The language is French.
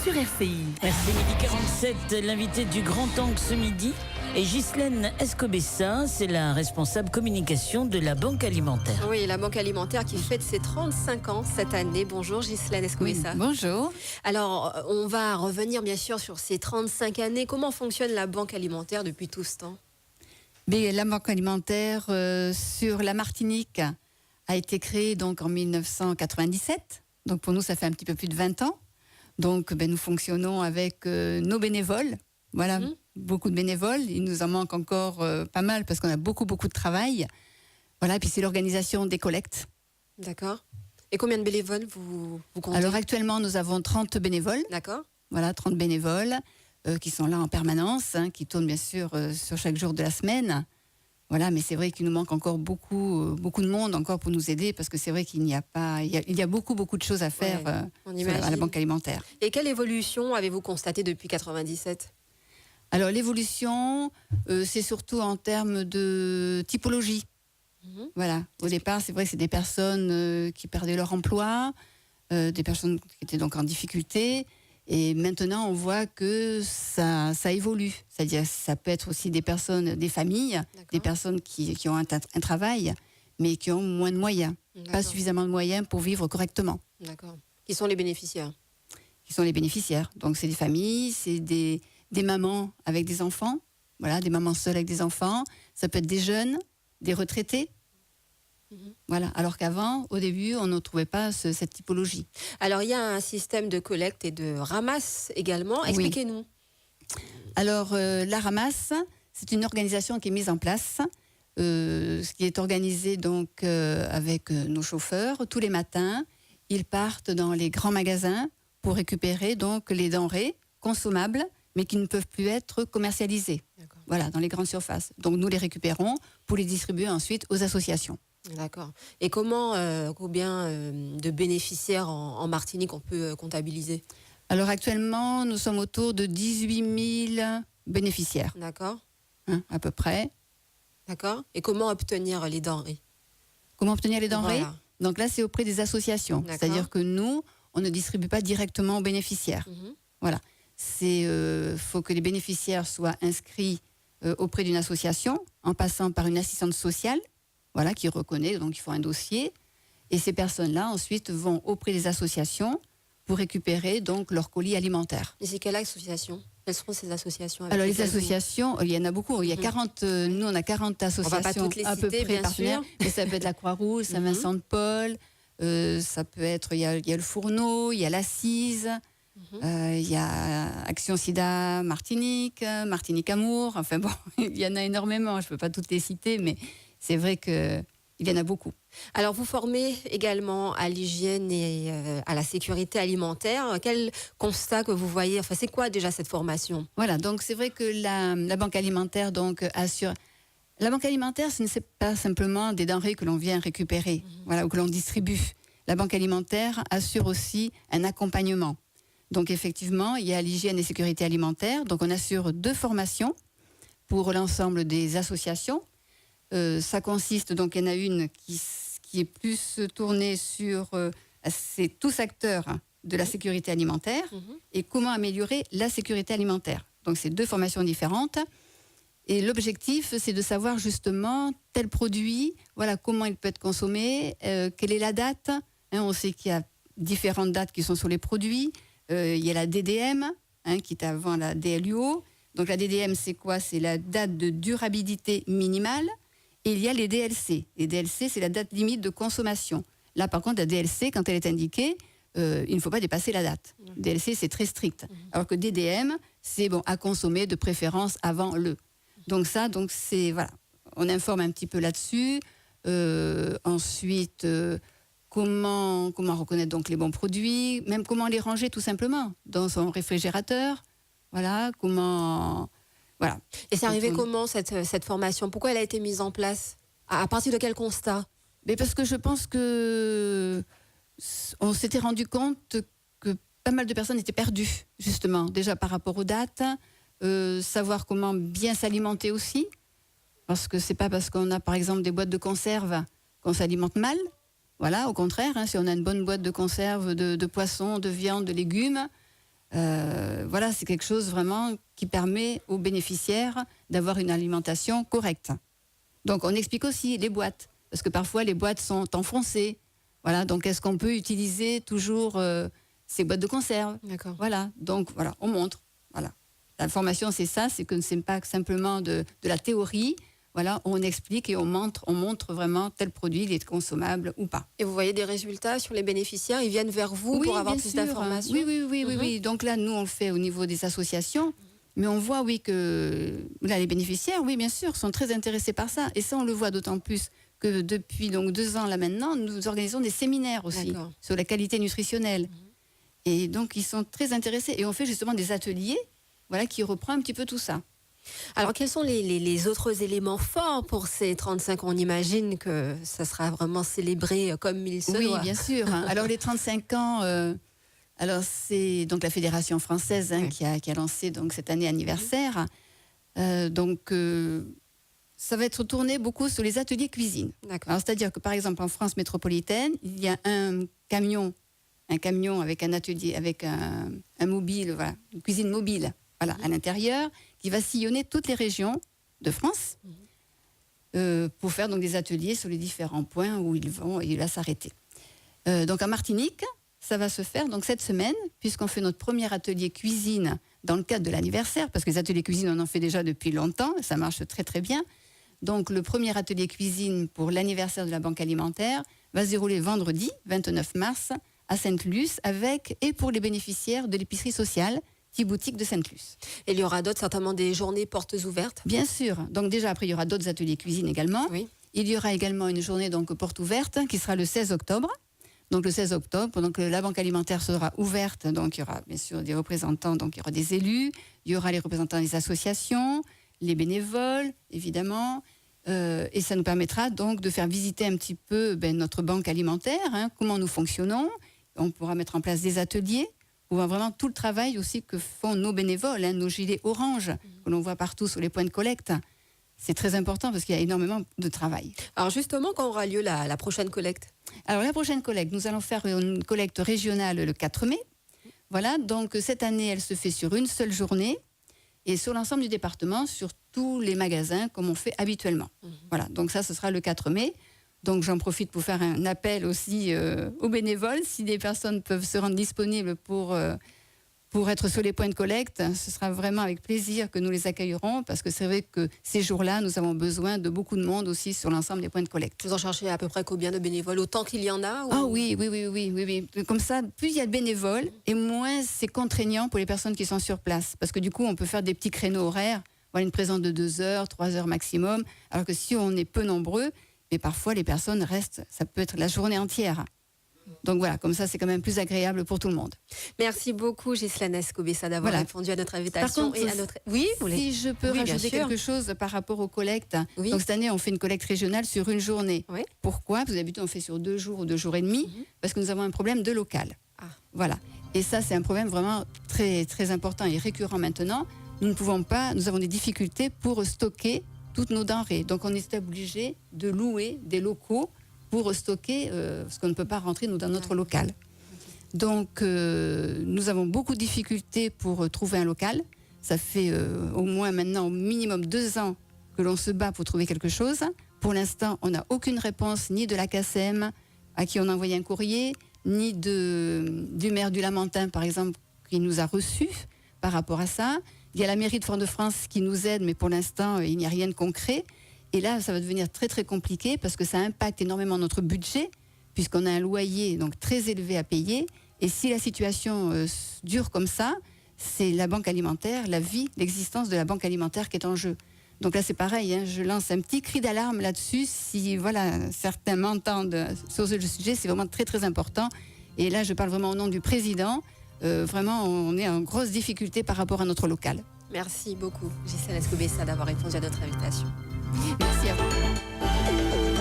sur RCI. Merci, midi 47. L'invité du Grand Angle ce midi est Ghislaine Escobessa. C'est la responsable communication de la Banque Alimentaire. Oui, la Banque Alimentaire qui fête ses 35 ans cette année. Bonjour Ghislaine Escobessa. Oui, bonjour. Alors, on va revenir bien sûr sur ces 35 années. Comment fonctionne la Banque Alimentaire depuis tout ce temps ? Mais la Banque Alimentaire sur la Martinique a été créée donc en 1997. Donc pour nous, ça fait un petit peu plus de 20 ans. Donc nous fonctionnons avec nos bénévoles. Voilà, beaucoup de bénévoles. Il nous en manque encore pas mal parce qu'on a beaucoup de travail. Voilà, et puis c'est l'organisation des collectes. D'accord. Et combien de bénévoles vous comptez ? Alors actuellement, nous avons 30 bénévoles. D'accord. Voilà, 30 bénévoles qui sont là en permanence, qui tournent bien sûr sur chaque jour de la semaine. Voilà, mais c'est vrai qu'il nous manque encore beaucoup de monde encore pour nous aider parce que c'est vrai qu'il n'y a pas, il y a beaucoup de choses à faire à la Banque Alimentaire. Et quelle évolution avez-vous constatée depuis 97 ? Alors l'évolution, c'est surtout en termes de typologie. Voilà, au départ, c'est vrai que c'est des personnes qui perdaient leur emploi, des personnes qui étaient donc en difficulté. Et maintenant, on voit que ça évolue. C'est-à-dire, ça peut être aussi des personnes, des familles, des personnes qui ont un travail, mais qui ont moins de moyens. Pas suffisamment de moyens pour vivre correctement. D'accord. Qui sont les bénéficiaires ? Qui sont les bénéficiaires. Donc, c'est des familles, c'est des mamans avec des enfants. Voilà, des mamans seules avec des enfants. Ça peut être des jeunes, des retraités. Voilà. Alors qu'avant, au début, on ne trouvait pas cette typologie. Alors, il y a un système de collecte et de ramasse également. Expliquez-nous. Alors, la ramasse, c'est une organisation qui est mise en place, ce qui est organisé donc avec nos chauffeurs. Tous les matins, ils partent dans les grands magasins pour récupérer donc les denrées consommables, mais qui ne peuvent plus être commercialisées. Voilà, dans les grandes surfaces. Donc, nous les récupérons pour les distribuer ensuite aux associations. D'accord. Et combien de bénéficiaires en Martinique on peut comptabiliser ? Alors actuellement, nous sommes autour de 18 000 bénéficiaires. D'accord. À peu près. D'accord. Et comment obtenir les denrées ? Comment obtenir les denrées ? Voilà. Donc là, c'est auprès des associations. D'accord. C'est-à-dire que nous, on ne distribue pas directement aux bénéficiaires. Voilà. Faut que les bénéficiaires soient inscrits auprès d'une association en passant par une assistante sociale. Voilà, qui reconnaît, donc il faut un dossier. Et ces personnes-là, ensuite, vont auprès des associations pour récupérer donc leur colis alimentaire. Et c'est quelle association ? Quelles seront ces associations ? Alors les associations, il y en a beaucoup. Il y a 40, nous on a 40 associations on va pas toutes les à peu citer, près partenaires. sûr. Mais ça peut être la Croix-Rouge, Saint-Vincent-de-Paul, ça peut être, il y a le Fourneau, il y a l'Assise, il y a Action Sida Martinique, Martinique Amour. Enfin bon, il y en a énormément. Je ne peux pas toutes les citer, mais c'est vrai qu'il y en a beaucoup. Alors, vous formez également à l'hygiène et à la sécurité alimentaire. Quel constat que vous voyez ? Enfin, c'est quoi déjà cette formation ? Voilà, donc c'est vrai que la Banque Alimentaire donc, assure... La Banque Alimentaire, ce n'est pas simplement des denrées que l'on vient récupérer, voilà, ou que l'on distribue. La Banque Alimentaire assure aussi un accompagnement. Donc effectivement, il y a l'hygiène et sécurité alimentaire. Donc on assure 2 formations pour l'ensemble des associations. Ça consiste, donc il y en a une qui est plus tournée sur c'est tous acteurs de la sécurité alimentaire et comment améliorer la sécurité alimentaire. Donc c'est 2 formations différentes et l'objectif c'est de savoir justement tel produit, voilà comment il peut être consommé, quelle est la date. On sait qu'il y a différentes dates qui sont sur les produits. Il y a la DDM qui est avant la DLUO. Donc la DDM c'est quoi ? C'est la date de durabilité minimale. Et il y a les DLC. Les DLC, c'est la date limite de consommation. Là, par contre, la DLC, quand elle est indiquée, il ne faut pas dépasser la date. DLC, c'est très strict. Alors que DDM, c'est à consommer de préférence avant le. Donc ça, c'est voilà. On informe un petit peu là-dessus. Ensuite, comment reconnaître donc les bons produits, même comment les ranger tout simplement dans son réfrigérateur. Voilà, comment. Voilà. Et c'est arrivé comment cette formation ? Pourquoi elle a été mise en place ? À partir de quel constat ? Mais parce que je pense que on s'était rendu compte que pas mal de personnes étaient perdues, justement, déjà par rapport aux dates, savoir comment bien s'alimenter aussi, parce que c'est pas parce qu'on a par exemple des boîtes de conserve qu'on s'alimente mal. Voilà, au contraire, si on a une bonne boîte de conserve de poissons, de viande, de légumes, Voilà, c'est quelque chose vraiment qui permet aux bénéficiaires d'avoir une alimentation correcte. Donc, on explique aussi les boîtes, parce que parfois, les boîtes sont enfoncées. Voilà, donc est-ce qu'on peut utiliser toujours ces boîtes de conserve? D'accord. Voilà, donc voilà, on montre. Voilà. La formation, c'est ça, c'est que ce n'est pas simplement de la théorie. Voilà, on explique et on montre vraiment tel produit, il est consommable ou pas. Et vous voyez des résultats sur les bénéficiaires? Ils viennent vers vous pour avoir bien plus sûr. d'informations? Oui. Donc là, nous, on le fait au niveau des associations. Mais on voit, oui, que là, les bénéficiaires, oui, bien sûr, sont très intéressés par ça. Et ça, on le voit d'autant plus que depuis donc 2 ans, là maintenant, nous organisons des séminaires aussi sur la qualité nutritionnelle. Et donc, ils sont très intéressés. Et on fait justement des ateliers, voilà, qui reprend un petit peu tout ça. Alors, quels sont les autres éléments forts pour ces 35 ans? On imagine que ça sera vraiment célébré comme il se doit. Oui, bien sûr. Alors, les 35 ans, alors c'est donc la Fédération française qui a lancé donc, cette année anniversaire. Ça va être tourné beaucoup sur les ateliers cuisine. Alors, c'est-à-dire que, par exemple, en France métropolitaine, il y a un camion avec un atelier, avec un mobile, voilà, une cuisine mobile, voilà, à l'intérieur, qui va sillonner toutes les régions de France pour faire donc des ateliers sur les différents points où il va s'arrêter. Donc, en Martinique, ça va se faire donc cette semaine, puisqu'on fait notre premier atelier cuisine dans le cadre de l'anniversaire, parce que les ateliers cuisine, on en fait déjà depuis longtemps, ça marche très très bien. Donc, le premier atelier cuisine pour l'anniversaire de la Banque alimentaire va se dérouler vendredi, 29 mars, à Sainte-Luce, et pour les bénéficiaires de l'épicerie sociale, petite boutique de Sainte-Luce. Et il y aura certainement des journées portes ouvertes? Bien sûr. Donc, déjà, après, il y aura d'autres ateliers cuisine également. Oui. Il y aura également une journée donc porte ouverte qui sera le 16 octobre. Donc, le 16 octobre, donc, la Banque alimentaire sera ouverte. Donc, il y aura bien sûr des représentants, donc il y aura des élus, il y aura les représentants des associations, les bénévoles, évidemment. Et ça nous permettra donc de faire visiter un petit peu notre banque alimentaire, comment nous fonctionnons. On pourra mettre en place des ateliers. On voit vraiment tout le travail aussi que font nos bénévoles, nos gilets orange, que l'on voit partout sur les points de collecte. C'est très important parce qu'il y a énormément de travail. Alors justement, quand aura lieu la prochaine collecte? Alors la prochaine collecte, nous allons faire une collecte régionale le 4 mai. Voilà, donc cette année, elle se fait sur une seule journée et sur l'ensemble du département, sur tous les magasins comme on fait habituellement. Voilà, donc ça, ce sera le 4 mai. Donc j'en profite pour faire un appel aussi aux bénévoles. Si des personnes peuvent se rendre disponibles pour être sur les points de collecte, ce sera vraiment avec plaisir que nous les accueillerons parce que c'est vrai que ces jours-là, nous avons besoin de beaucoup de monde aussi sur l'ensemble des points de collecte. Vous en cherchez à peu près combien de bénévoles? Autant qu'il y en a ou... Ah oui. Comme ça, plus il y a de bénévoles et moins c'est contraignant pour les personnes qui sont sur place. Parce que du coup, on peut faire des petits créneaux horaires, voilà, une présence de 2 heures, 3 heures maximum. Alors que si on est peu nombreux, mais parfois les personnes restent, ça peut être la journée entière. Donc voilà, comme ça, c'est quand même plus agréable pour tout le monde. Merci beaucoup, Ghislaine Escobessa, d'avoir répondu à notre invitation. Par contre, et à notre... Oui, si je peux rajouter quelque chose par rapport aux collectes. Oui. Donc cette année, on fait une collecte régionale sur une journée. Oui. Pourquoi? Parce que d'habitude, on fait sur 2 jours ou 2 jours et demi, parce que nous avons un problème de local. Voilà. Et ça, c'est un problème vraiment très, très important et récurrent maintenant. Nous ne pouvons pas, nous avons des difficultés pour stocker toutes nos denrées. Donc on est obligé de louer des locaux pour stocker ce qu'on ne peut pas rentrer nous, dans notre local. Donc nous avons beaucoup de difficultés pour trouver un local. Ça fait au moins maintenant au minimum 2 ans que l'on se bat pour trouver quelque chose. Pour l'instant, on n'a aucune réponse ni de la CACEM à qui on a envoyé un courrier, ni du maire du Lamentin par exemple qui nous a reçus par rapport à ça. Il y a la mairie de Fort-de-France qui nous aide, mais pour l'instant, il n'y a rien de concret. Et là, ça va devenir très, très compliqué parce que ça impacte énormément notre budget, puisqu'on a un loyer donc, très élevé à payer. Et si la situation dure comme ça, c'est la banque alimentaire, la vie, l'existence de la banque alimentaire qui est en jeu. Donc là, c'est pareil, je lance un petit cri d'alarme là-dessus. Si certains m'entendent sur ce sujet, c'est vraiment très, très important. Et là, je parle vraiment au nom du président. Vraiment, on est en grosse difficulté par rapport à notre local. Merci beaucoup, Ghislaine Escobessa, d'avoir répondu à notre invitation. Merci à vous.